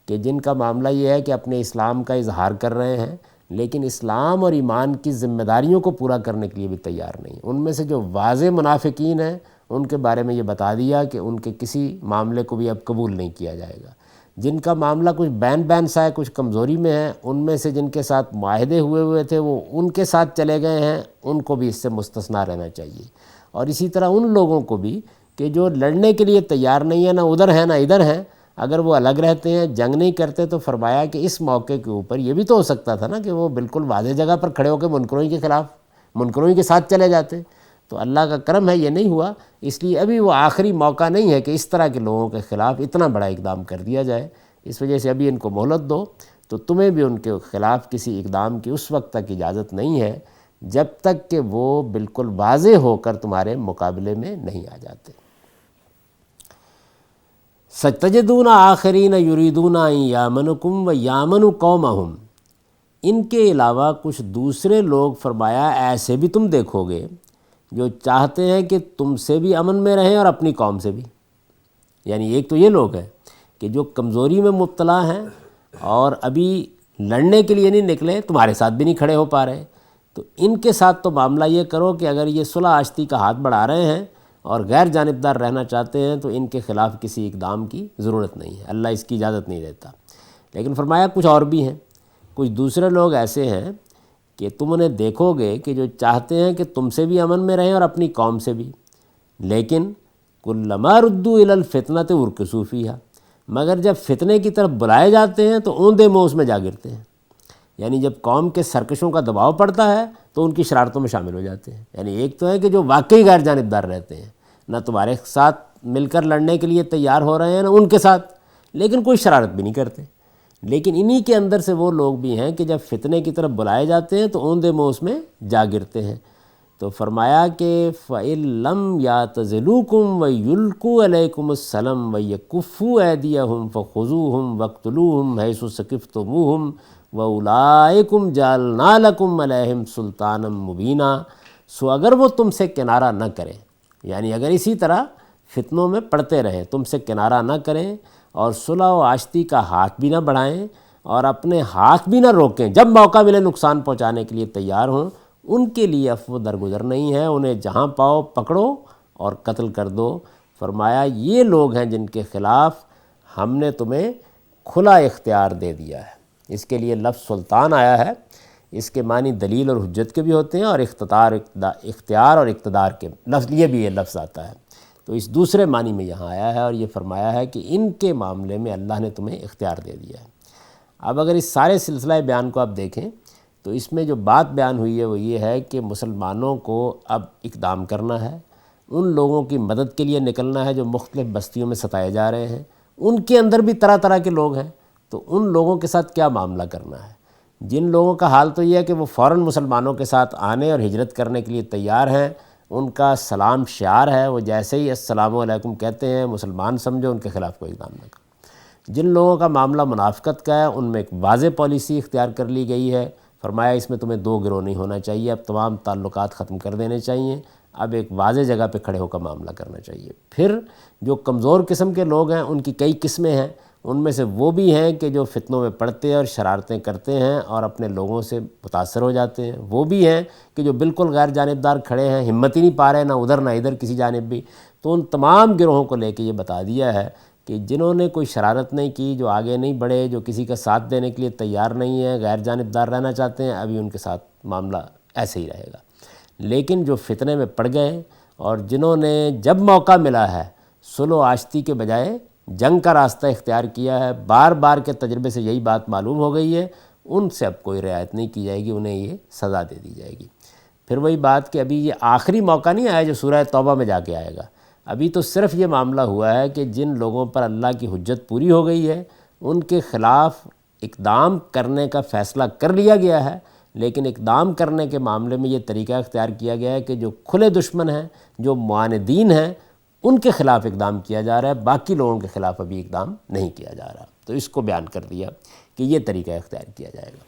کہ جن کا معاملہ یہ ہے کہ اپنے اسلام کا اظہار کر رہے ہیں لیکن اسلام اور ایمان کی ذمہ داریوں کو پورا کرنے کے لیے بھی تیار نہیں. ان میں سے جو واضح منافقین ہیں ان کے بارے میں یہ بتا دیا کہ ان کے کسی معاملے کو بھی اب قبول نہیں کیا جائے گا. جن کا معاملہ کچھ بین سا ہے، کچھ کمزوری میں ہے، ان میں سے جن کے ساتھ معاہدے ہوئے تھے وہ ان کے ساتھ چلے گئے ہیں، ان کو بھی اس سے مستثنیٰ رہنا چاہیے. اور اسی طرح ان لوگوں کو بھی کہ جو لڑنے کے لیے تیار نہیں ہے، نہ ادھر ہیں نہ ادھر ہیں، اگر وہ الگ رہتے ہیں، جنگ نہیں کرتے، تو فرمایا کہ اس موقع کے اوپر یہ بھی تو ہو سکتا تھا نا کہ وہ بالکل واضح جگہ پر کھڑے ہو کے منکروں ہی کے خلاف، منکروں ہی کے ساتھ چلے جاتے. تو اللہ کا کرم ہے یہ نہیں ہوا، اس لیے ابھی وہ آخری موقع نہیں ہے کہ اس طرح کے لوگوں کے خلاف اتنا بڑا اقدام کر دیا جائے. اس وجہ سے ابھی ان کو مہلت دو. تو تمہیں بھی ان کے خلاف کسی اقدام کی اس وقت تک اجازت نہیں ہے جب تک کہ وہ بالکل واضح ہو کر تمہارے مقابلے میں نہیں آ جاتے. سَتَجِدُونَ آخَرِينَ يُرِيدُونَ أَن يَأْمَنُكُمْ وَيَأْمَنُوا قَوْمَهُمْ. ان کے علاوہ کچھ دوسرے لوگ فرمایا ایسے بھی تم دیکھو گے جو چاہتے ہیں کہ تم سے بھی امن میں رہیں اور اپنی قوم سے بھی. یعنی ایک تو یہ لوگ ہیں کہ جو کمزوری میں مبتلا ہیں اور ابھی لڑنے کے لیے نہیں نکلے، تمہارے ساتھ بھی نہیں کھڑے ہو پا رہے. تو ان کے ساتھ تو معاملہ یہ کرو کہ اگر یہ صلح آشتی کا ہاتھ بڑھا رہے ہیں اور غیر جانبدار رہنا چاہتے ہیں تو ان کے خلاف کسی اقدام کی ضرورت نہیں ہے، اللہ اس کی اجازت نہیں دیتا. لیکن فرمایا کچھ اور بھی ہیں، کچھ دوسرے لوگ ایسے ہیں کہ تم انہیں دیکھو گے کہ جو چاہتے ہیں کہ تم سے بھی امن میں رہیں اور اپنی قوم سے بھی، لیکن کلما ردوا الی الفتنۃ ارکسوا فیہا، مگر جب فتنے کی طرف بلائے جاتے ہیں تو اوندے منہ اس میں جا گرتے ہیں. یعنی جب قوم کے سرکشوں کا دباؤ پڑتا ہے تو ان کی شرارتوں میں شامل ہو جاتے ہیں. یعنی ایک تو ہے کہ جو واقعی غیر جانبدار رہتے ہیں، نہ تمہارے ساتھ مل کر لڑنے کے لیے تیار ہو رہے ہیں نہ ان کے ساتھ، لیکن کوئی شرارت بھی نہیں کرتے. لیکن انہی کے اندر سے وہ لوگ بھی ہیں کہ جب فتنے کی طرف بلائے جاتے ہیں تو اوندے منہ اس میں جا گرتے ہیں. تو فرمایا کہ فَإِن لَّمْ يَعْتَزِلُوكُمْ وَيُلْقُوا عَلَيْكُمُ السَّلَمَ وَيَكُفُّوا أَيْدِيَهُمْ فَخُذُوهُمْ وَاقْتُلُوهُمْ حَيْثُ ثَقِفْتُمُوهُمْ وَأُولَٰئِكُمْ جَعَلْنَا لَكُمْ عَلَيْهِمْ سُلْطَانًا مُبِينًا. سو اگر وہ تم سے کنارہ نہ کریں، یعنی اگر اسی طرح فتنوں میں پڑتے رہیں، تم سے کنارہ نہ کریں اور صلح و آشتی کا ہاتھ بھی نہ بڑھائیں اور اپنے ہاتھ بھی نہ روکیں، جب موقع ملے نقصان پہنچانے کے لیے تیار ہوں، ان کے لیے عفو درگزر نہیں ہے، انہیں جہاں پاؤ پکڑو اور قتل کر دو. فرمایا یہ لوگ ہیں جن کے خلاف ہم نے تمہیں کھلا اختیار دے دیا ہے. اس کے لیے لفظ سلطان آیا ہے، اس کے معنی دلیل اور حجت کے بھی ہوتے ہیں اور اختیار اور اقتدار کے لفظ، یہ بھی یہ لفظ آتا ہے. تو اس دوسرے معنی میں یہاں آیا ہے اور یہ فرمایا ہے کہ ان کے معاملے میں اللہ نے تمہیں اختیار دے دیا ہے. اب اگر اس سارے سلسلہ بیان کو آپ دیکھیں تو اس میں جو بات بیان ہوئی ہے وہ یہ ہے کہ مسلمانوں کو اب اقدام کرنا ہے، ان لوگوں کی مدد کے لیے نکلنا ہے جو مختلف بستیوں میں ستائے جا رہے ہیں. ان کے اندر بھی طرح طرح کے لوگ ہیں، تو ان لوگوں کے ساتھ کیا معاملہ کرنا ہے. جن لوگوں کا حال تو یہ ہے کہ وہ فوراً مسلمانوں کے ساتھ آنے اور ہجرت کرنے کے لیے تیار ہیں، ان کا سلام شعار ہے، وہ جیسے ہی السلام علیکم کہتے ہیں مسلمان سمجھو، ان کے خلاف کوئی اقدام نہ کرو. جن لوگوں کا معاملہ منافقت کا ہے ان میں ایک واضح پالیسی اختیار کر لی گئی ہے. فرمایا اس میں تمہیں دو گروہ نہیں ہونا چاہیے، اب تمام تعلقات ختم کر دینے چاہیے، اب ایک واضح جگہ پہ کھڑے ہو کر معاملہ کرنا چاہیے. پھر جو کمزور قسم کے لوگ ہیں ان کی کئی قسمیں ہیں، ان میں سے وہ بھی ہیں کہ جو فتنوں میں پڑتے ہیں اور شرارتیں کرتے ہیں اور اپنے لوگوں سے متاثر ہو جاتے ہیں، وہ بھی ہیں کہ جو بالکل غیر جانبدار کھڑے ہیں، ہمت ہی نہیں پا رہے نہ ادھر نہ ادھر کسی جانب بھی۔ تو ان تمام گروہوں کو لے کے یہ بتا دیا ہے کہ جنہوں نے کوئی شرارت نہیں کی، جو آگے نہیں بڑھے، جو کسی کا ساتھ دینے کے لیے تیار نہیں ہے، غیر جانبدار رہنا چاہتے ہیں، ابھی ان کے ساتھ معاملہ ایسے ہی رہے گا۔ لیکن جو فتنے میں پڑ گئے اور جنہوں نے جب موقع ملا ہے صلح و آشتی کے بجائے جنگ کا راستہ اختیار کیا ہے، بار بار کے تجربے سے یہی بات معلوم ہو گئی ہے، ان سے اب کوئی رعایت نہیں کی جائے گی، انہیں یہ سزا دے دی جائے گی۔ پھر وہی بات کہ ابھی یہ آخری موقع نہیں آیا جو سورہ توبہ میں جا کے آئے گا، ابھی تو صرف یہ معاملہ ہوا ہے کہ جن لوگوں پر اللہ کی حجت پوری ہو گئی ہے ان کے خلاف اقدام کرنے کا فیصلہ کر لیا گیا ہے، لیکن اقدام کرنے کے معاملے میں یہ طریقہ اختیار کیا گیا ہے کہ جو کھلے دشمن ہیں، جو معاندین ہیں، ان کے خلاف اقدام کیا جا رہا ہے، باقی لوگوں کے خلاف ابھی اقدام نہیں کیا جا رہا۔ تو اس کو بیان کر دیا کہ یہ طریقہ اختیار کیا جائے گا۔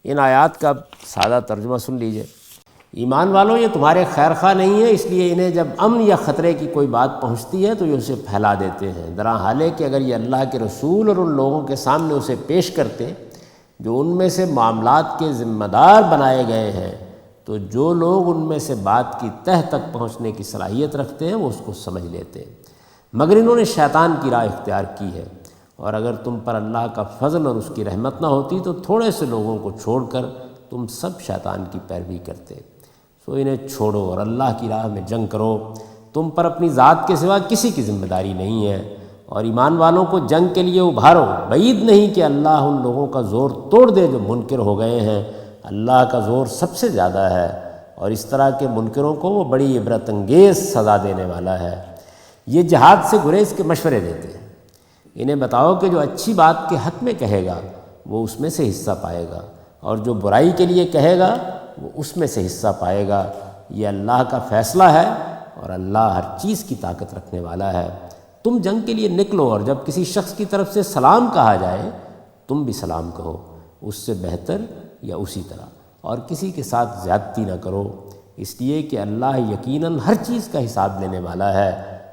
ان آیات کا سادہ ترجمہ سن لیجئے۔ ایمان والوں، یہ تمہارے خیر خواہ نہیں ہے، اس لیے انہیں جب امن یا خطرے کی کوئی بات پہنچتی ہے تو یہ اسے پھیلا دیتے ہیں، درا حال ہے کہ اگر یہ اللہ کے رسول اور ان لوگوں کے سامنے اسے پیش کرتے جو ان میں سے معاملات کے ذمہ دار بنائے گئے ہیں، تو جو لوگ ان میں سے بات کی تہ تک پہنچنے کی صلاحیت رکھتے ہیں وہ اس کو سمجھ لیتے ہیں، مگر انہوں نے شیطان کی راہ اختیار کی ہے، اور اگر تم پر اللہ کا فضل اور اس کی رحمت نہ ہوتی تو تھوڑے سے لوگوں کو چھوڑ کر تم سب شیطان کی پیروی کرتے۔ سو انہیں چھوڑو اور اللہ کی راہ میں جنگ کرو، تم پر اپنی ذات کے سوا کسی کی ذمہ داری نہیں ہے، اور ایمان والوں کو جنگ کے لیے ابھارو، بعید نہیں کہ اللہ ان لوگوں کا زور توڑ دے جو منکر ہو گئے ہیں، اللہ کا زور سب سے زیادہ ہے، اور اس طرح کے منکروں کو وہ بڑی عبرت انگیز سزا دینے والا ہے۔ یہ جہاد سے گریز کے مشورے دیتے ہیں، انہیں بتاؤ کہ جو اچھی بات کے حق میں کہے گا وہ اس میں سے حصہ پائے گا، اور جو برائی کے لیے کہے گا وہ اس میں سے حصہ پائے گا، یہ اللہ کا فیصلہ ہے اور اللہ ہر چیز کی طاقت رکھنے والا ہے۔ تم جنگ کے لیے نکلو، اور جب کسی شخص کی طرف سے سلام کہا جائے تم بھی سلام کہو، اس سے بہتر یا اسی طرح، اور کسی کے ساتھ زیادتی نہ کرو، اس لیے کہ اللہ یقیناً ہر چیز کا حساب لینے والا ہے۔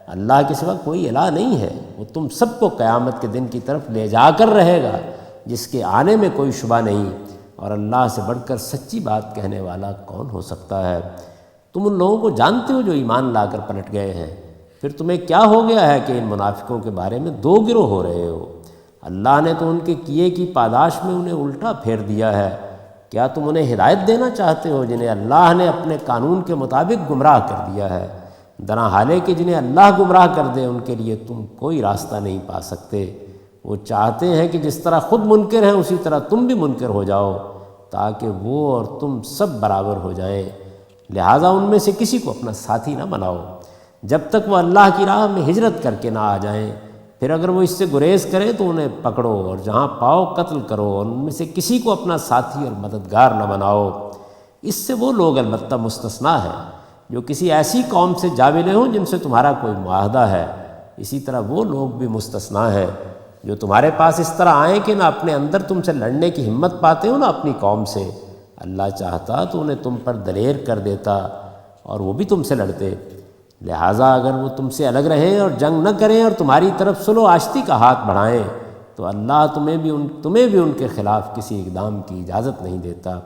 اللہ کے سوا کوئی الہ نہیں ہے، وہ تم سب کو قیامت کے دن کی طرف لے جا کر رہے گا جس کے آنے میں کوئی شبہ نہیں، اور اللہ سے بڑھ کر سچی بات کہنے والا کون ہو سکتا ہے۔ تم ان لوگوں کو جانتے ہو جو ایمان لا کر پلٹ گئے ہیں، پھر تمہیں کیا ہو گیا ہے کہ ان منافقوں کے بارے میں دو گروہ ہو رہے ہو؟ اللہ نے تو ان کے کیے کی پاداش میں انہیں الٹا پھیر دیا ہے۔ کیا تم انہیں ہدایت دینا چاہتے ہو جنہیں اللہ نے اپنے قانون کے مطابق گمراہ کر دیا ہے؟ درا حال ہے کہ جنہیں اللہ گمراہ کر دے ان کے لیے تم کوئی راستہ نہیں پا سکتے۔ وہ چاہتے ہیں کہ جس طرح خود منکر ہیں اسی طرح تم بھی منکر ہو جاؤ، تاکہ وہ اور تم سب برابر ہو جائیں، لہٰذا ان میں سے کسی کو اپنا ساتھی نہ بناؤ جب تک وہ اللہ کی راہ میں ہجرت کر کے نہ آ جائیں، پھر اگر وہ اس سے گریز کریں تو انہیں پکڑو اور جہاں پاؤ قتل کرو، اور ان میں سے کسی کو اپنا ساتھی اور مددگار نہ بناؤ۔ اس سے وہ لوگ البتہ مستثنیٰ ہیں جو کسی ایسی قوم سے جا ملے ہوں جن سے تمہارا کوئی معاہدہ ہے، اسی طرح وہ لوگ بھی مستثنیٰ ہیں جو تمہارے پاس اس طرح آئیں کہ نہ اپنے اندر تم سے لڑنے کی ہمت پاتے ہو نہ اپنی قوم سے۔ اللہ چاہتا تو انہیں تم پر دلیر کر دیتا اور وہ بھی تم سے لڑتے، لہٰذا اگر وہ تم سے الگ رہیں اور جنگ نہ کریں اور تمہاری طرف صلح و آشتی کا ہاتھ بڑھائیں تو اللہ تمہیں بھی ان کے خلاف کسی اقدام کی اجازت نہیں دیتا۔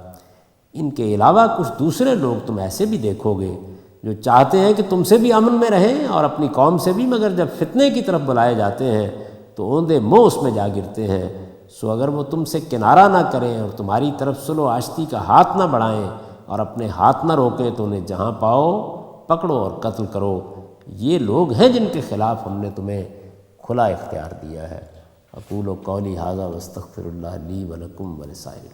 ان کے علاوہ کچھ دوسرے لوگ تم ایسے بھی دیکھو گے جو چاہتے ہیں کہ تم سے بھی امن میں رہیں اور اپنی قوم سے بھی، مگر جب فتنے کی طرف بلائے جاتے ہیں تو اوندے منہ اس میں جا گرتے ہیں۔ سو اگر وہ تم سے کنارہ نہ کریں اور تمہاری طرف صلح و آشتی کا ہاتھ نہ بڑھائیں اور اپنے ہاتھ نہ روکیں تو انہیں جہاں پاؤ پکڑو اور قتل کرو۔ یہ لوگ ہیں جن کے خلاف ہم نے تمہیں کھلا اختیار دیا ہے۔ اقول قولی ھذا واستغفر اللہ لی ولکم ولسائر